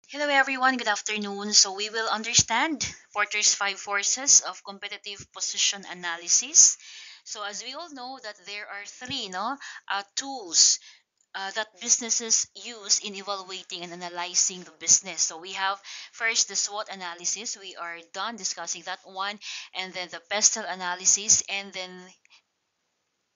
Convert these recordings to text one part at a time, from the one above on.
Hello everyone, good afternoon. So we will understand Porter's five forces of competitive position analysis. So as we all know that there are three tools that businesses use in evaluating and analyzing the business. So we have first the SWOT analysis. We are done discussing that one, and then the PESTEL analysis, and then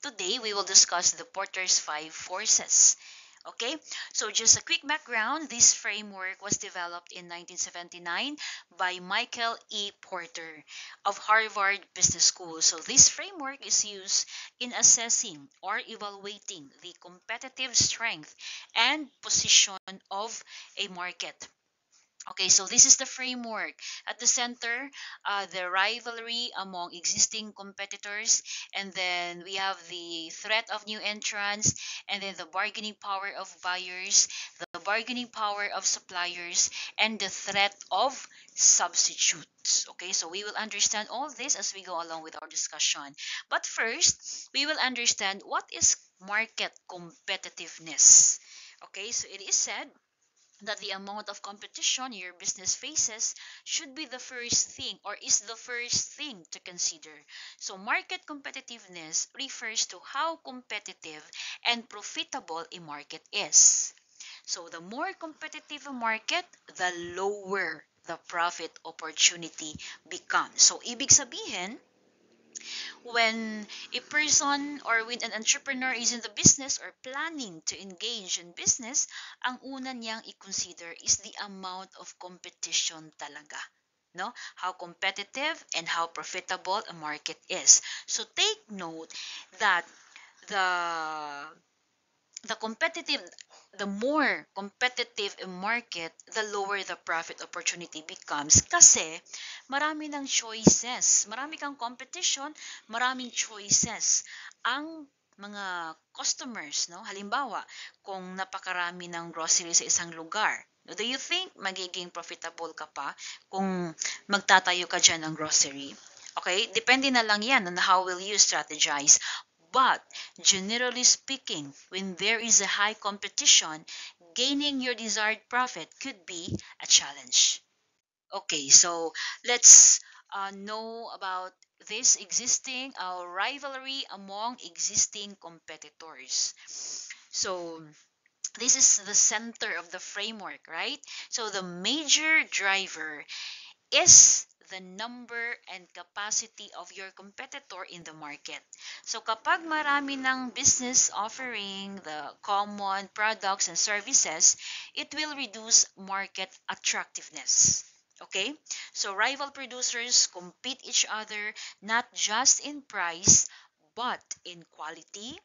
today we will discuss the Porter's five forces. Okay, so just a quick background. This framework was developed in 1979 by Michael E. Porter of Harvard Business School. So this framework is used in assessing or evaluating the competitive strength and position of a market. Okay, so this is the framework. At the center, the rivalry among existing competitors, and then we have the threat of new entrants, and then the bargaining power of buyers, the bargaining power of suppliers, and the threat of substitutes. Okay, so we will understand all this as we go along with our discussion. But first, we will understand what is market competitiveness. Okay, so it is said that the amount of competition your business faces should be the first thing or is the first thing to consider. So, market competitiveness refers to how competitive and profitable a market is. So, the more competitive a market, the lower the profit opportunity becomes. So, ibig sabihin, when a person or when an entrepreneur is in the business or planning to engage in business, ang una niyang i-consider is the amount of competition talaga. No? How competitive and how profitable a market is. So take note that the the competitive the more competitive a market, the lower the profit opportunity becomes kasi marami ng choices. Marami kang competition, maraming choices. Ang mga customers, no? Halimbawa, kung napakarami ng grocery sa isang lugar, do you think magiging profitable ka pa kung magtatayo ka dyan ng grocery? Okay? Depende na lang yan on how will you strategize. But generally speaking, when there is a high competition, gaining your desired profit could be a challenge. Okay, so let's know about this existing rivalry among existing competitors. So this is the center of the framework, right? So the major driver is the number and capacity of your competitor in the market. So kapag marami ng business offering the common products and services, it will reduce market attractiveness. Okay? So rival producers compete each other not just in price but in quality,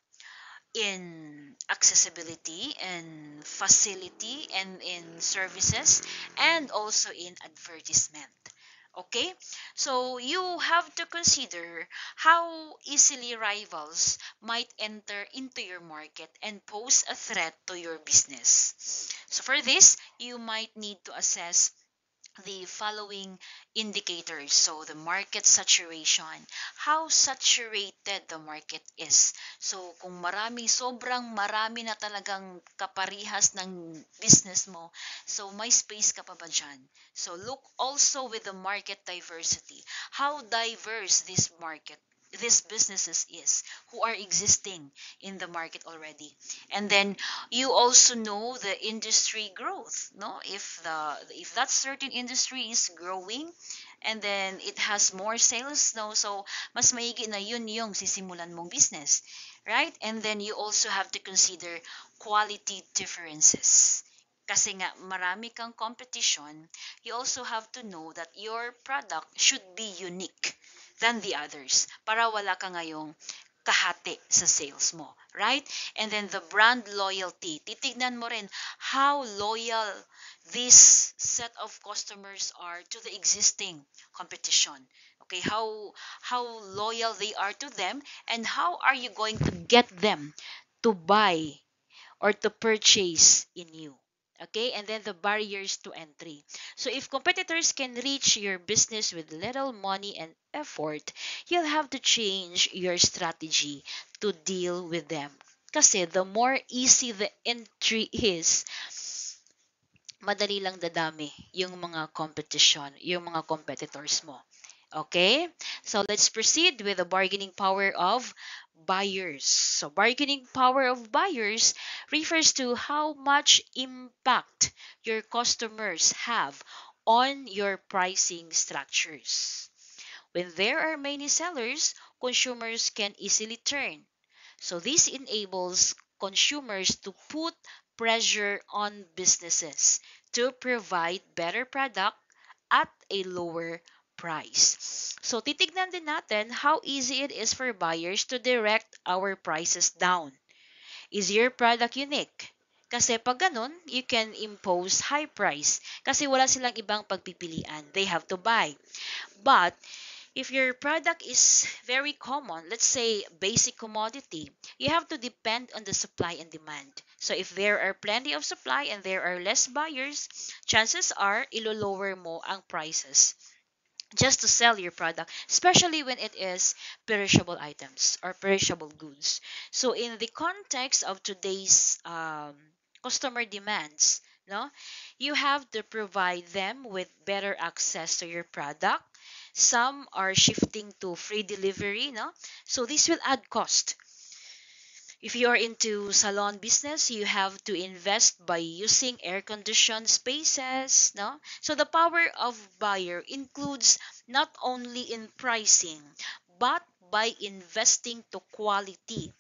in accessibility and facility and in services and also in advertisement. Okay, so you have to consider how easily rivals might enter into your market and pose a threat to your business. So for this, you might need to assess the following indicators. So, the market saturation, how saturated the market is. So, kung sobrang marami na talagang kaparihas ng business mo, so may space ka pa ba dyan? So, look also with the market diversity. How diverse this market these businesses is who are existing in the market already, and then you also know the industry growth, no, if that certain industry is growing and then it has more sales, no, so mas maigi na yun yung sisimulan mong business, right? And then you also have to consider quality differences. Kasi nga marami kang competition, you also have to know that your product should be unique than the others para wala ka ngayong kahati sa sales mo, right? And then the brand loyalty. Titignan mo rin how loyal this set of customers are to the existing competition. Okay, how loyal they are to them and how are you going to get them to buy or to purchase in you. Okay, and then the barriers to entry. So if competitors can reach your business with little money and effort, you'll have to change your strategy to deal with them. Kasi the more easy the entry is, madali lang dadami yung mga competition, yung mga competitors mo. Okay? So let's proceed with the bargaining power of buyers. So bargaining power of buyers refers to how much impact your customers have on your pricing structures. When there are many sellers, consumers can easily turn. So this enables consumers to put pressure on businesses to provide better product at a lower price. So titignan din natin how easy it is for buyers to direct our prices down. Is your product unique? Kasi pag ganun, you can impose high price kasi wala silang ibang pagpipilian. They have to buy. But if your product is very common, let's say basic commodity, you have to depend on the supply and demand. So if there are plenty of supply and there are less buyers, chances are ilo-lower mo ang prices just to sell your product, especially when it is perishable items or perishable goods. So in the context of today's customer demands, no, you have to provide them with better access to your product. Some are shifting to free delivery, no, so this will add cost. If you are into salon business, you have to invest by using air-conditioned spaces, no? So the power of buyer includes not only in pricing, but by investing to quality,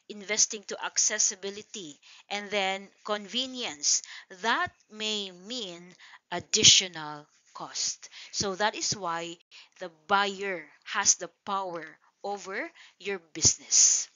investing to accessibility, and then convenience. That may mean additional cost. So that is why the buyer has the power over your business.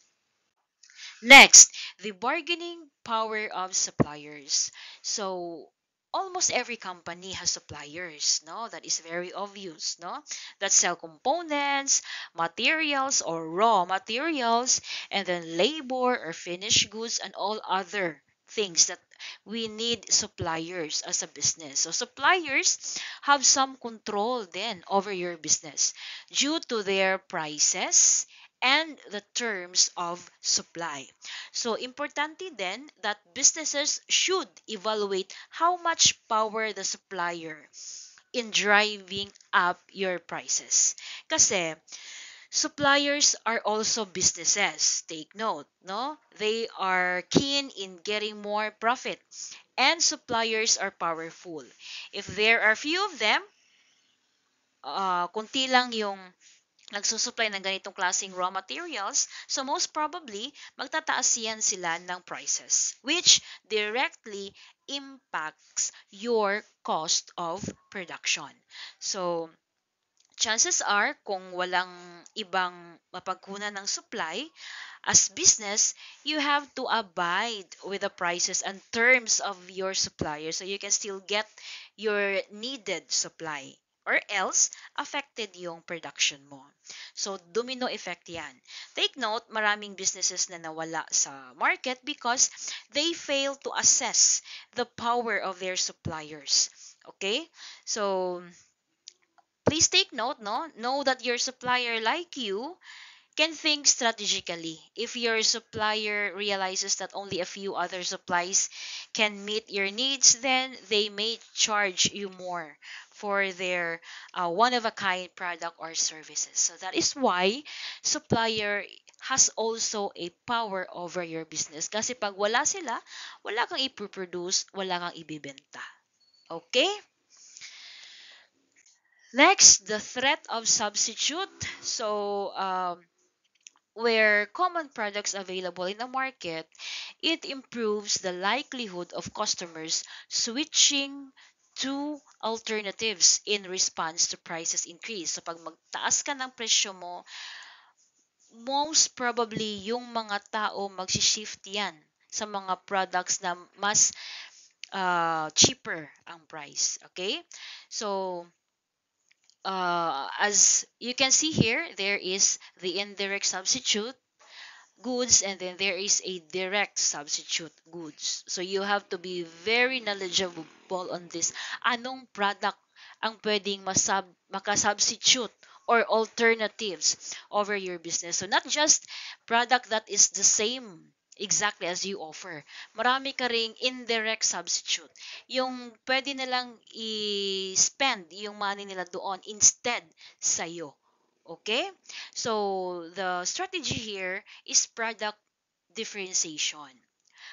Next, the bargaining power of suppliers. So, almost every company has suppliers, no? That is very obvious, no? That sell components, materials or raw materials, and then labor or finished goods and all other things that we need suppliers as a business. So suppliers have some control then over your business due to their prices and the terms of supply. So, importante din that businesses should evaluate how much power the supplier in driving up your prices. Kasi, suppliers are also businesses. Take note, no? They are keen in getting more profit. And suppliers are powerful. If there are few of them, kunti lang yung nagsusupply ng ganitong klaseng raw materials, so most probably, magtataas yan sila ng prices, which directly impacts your cost of production. So, chances are, kung walang ibang mapagkunan ng supply, as business, you have to abide with the prices and terms of your supplier so you can still get your needed supply or else affected yung production mo. So, domino effect yan. Take note, maraming businesses na nawala sa market because they fail to assess the power of their suppliers. Okay? So, please take note, no? Know that your supplier, like you, can think strategically. If your supplier realizes that only a few other supplies can meet your needs, then they may charge you more for their one-of-a-kind product or services. So that is why supplier has also a power over your business. Kasi pag wala sila, wala kang ipoproduce, wala kang ibibenta. Okay? Next, the threat of substitute. So, where common products available in the market, it improves the likelihood of customers switching to alternatives in response to prices increase. So pag magtaas ka ng presyo mo, most probably yung mga tao magsishift yan sa mga products na mas cheaper ang price. Okay? So, as you can see here, there is the indirect substitute goods and then there is a direct substitute goods. So you have to be very knowledgeable on this. Anong product ang pwedeng makasubstitute or alternatives over your business. So not just product that is the same exactly as you offer. Marami ka ring indirect substitute. Yung pwede nilang i-spend yung money nila doon instead sa'yo. Okay? So, the strategy here is product differentiation.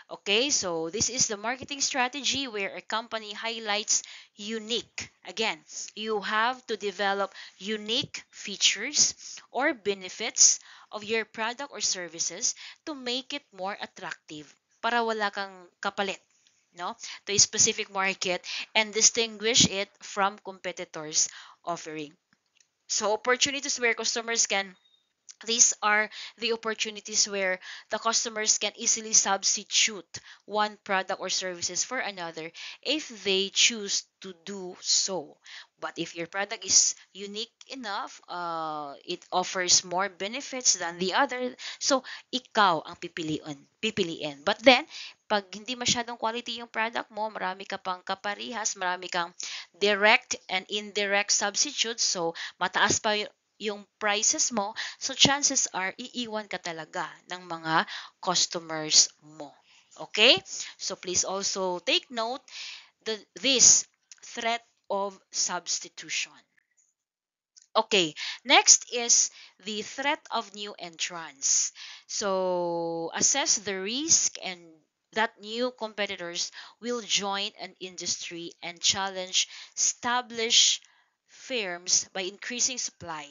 Okay, so this is the marketing strategy where a company highlights unique. Again, you have to develop unique features or benefits of your product or services to make it more attractive para wala kang kapalit, no, to a specific market and distinguish it from competitors offering. So opportunities where customers can these are the opportunities where the customers can easily substitute one product or services for another if they choose to do so. But if your product is unique enough, it offers more benefits than the other, so ikaw ang pipiliin. But then, pag hindi masyadong quality yung product mo, marami ka pang kaparihas, marami kang direct and indirect substitutes, so mataas pa yung prices mo, so chances are iiwan ka talaga ng mga customers mo. Okay? So please also take note this threat of substitution. Okay, next is the threat of new entrants. So assess the risk and that new competitors will join an industry and challenge established firms by increasing supply.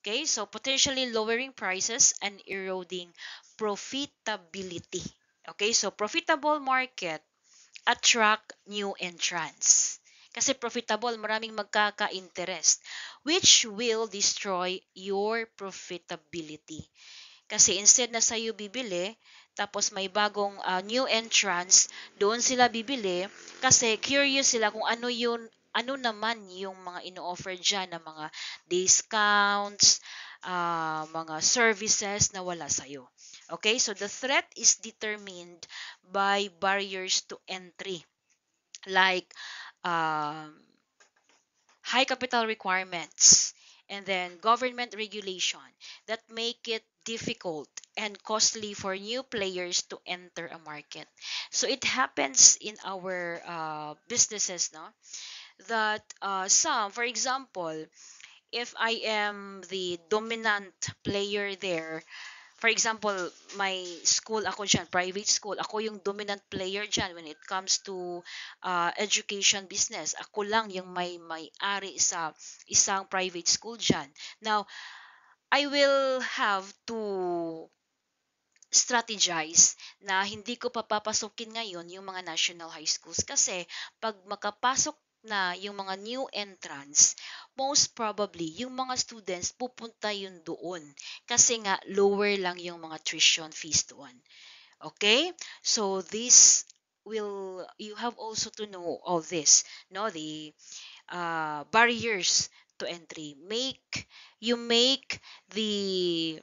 Okay, so potentially lowering prices and eroding profitability. Okay, so profitable market attract new entrants. Kasi profitable, maraming magkaka-interest, which will destroy your profitability. Kasi instead na sa'yo bibili, tapos may bagong new entrants, doon sila bibili kasi curious sila kung ano naman yung mga ino-offer dyan na mga discounts, mga services na wala sa'yo. Okay, so the threat is determined by barriers to entry like um, high capital requirements, and then government regulation that make it difficult and costly for new players to enter a market. So it happens in our businesses, no? That some, for example, if I am the dominant player there, for example, my school ako dyan, private school, ako yung dominant player dyan when it comes to education business. Ako lang yung may-ari sa isang private school dyan. Now, I will have to strategize na hindi ko papapasukin ngayon yung mga national high schools kasi pag makapasok na yung mga new entrants, most probably yung mga students pupunta yun doon kasi nga lower lang yung mga tuition fees doon. Okay? So this will you have also to know all this, no, the barriers to entry. Make the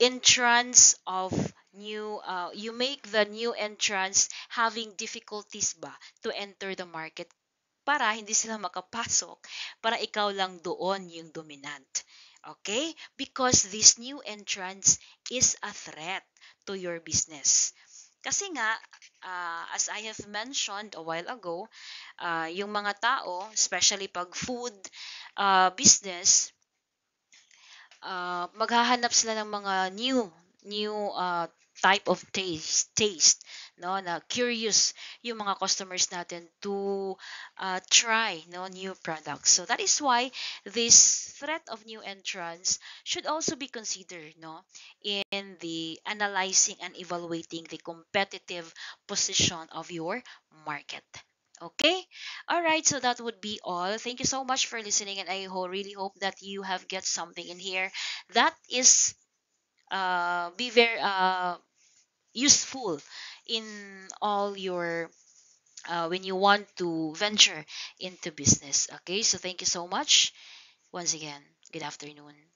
entrance of new you make the new entrance having difficulties ba to enter the market para hindi sila makapasok, para ikaw lang doon yung dominant. Okay? Because this new entrance is a threat to your business. Kasi nga, as I have mentioned a while ago, yung mga tao, especially pag food business, maghahanap sila ng mga new type of taste, no, na curious yung mga customers natin to try, no, new products. So that is why this threat of new entrants should also be considered, no, in the analyzing and evaluating the competitive position of your market. Okay. All right. So that would be all. Thank you so much for listening, and I really hope that you have get something in here that is be very useful in all your when you want to venture into business. Okay. So thank you so much once again. Good afternoon.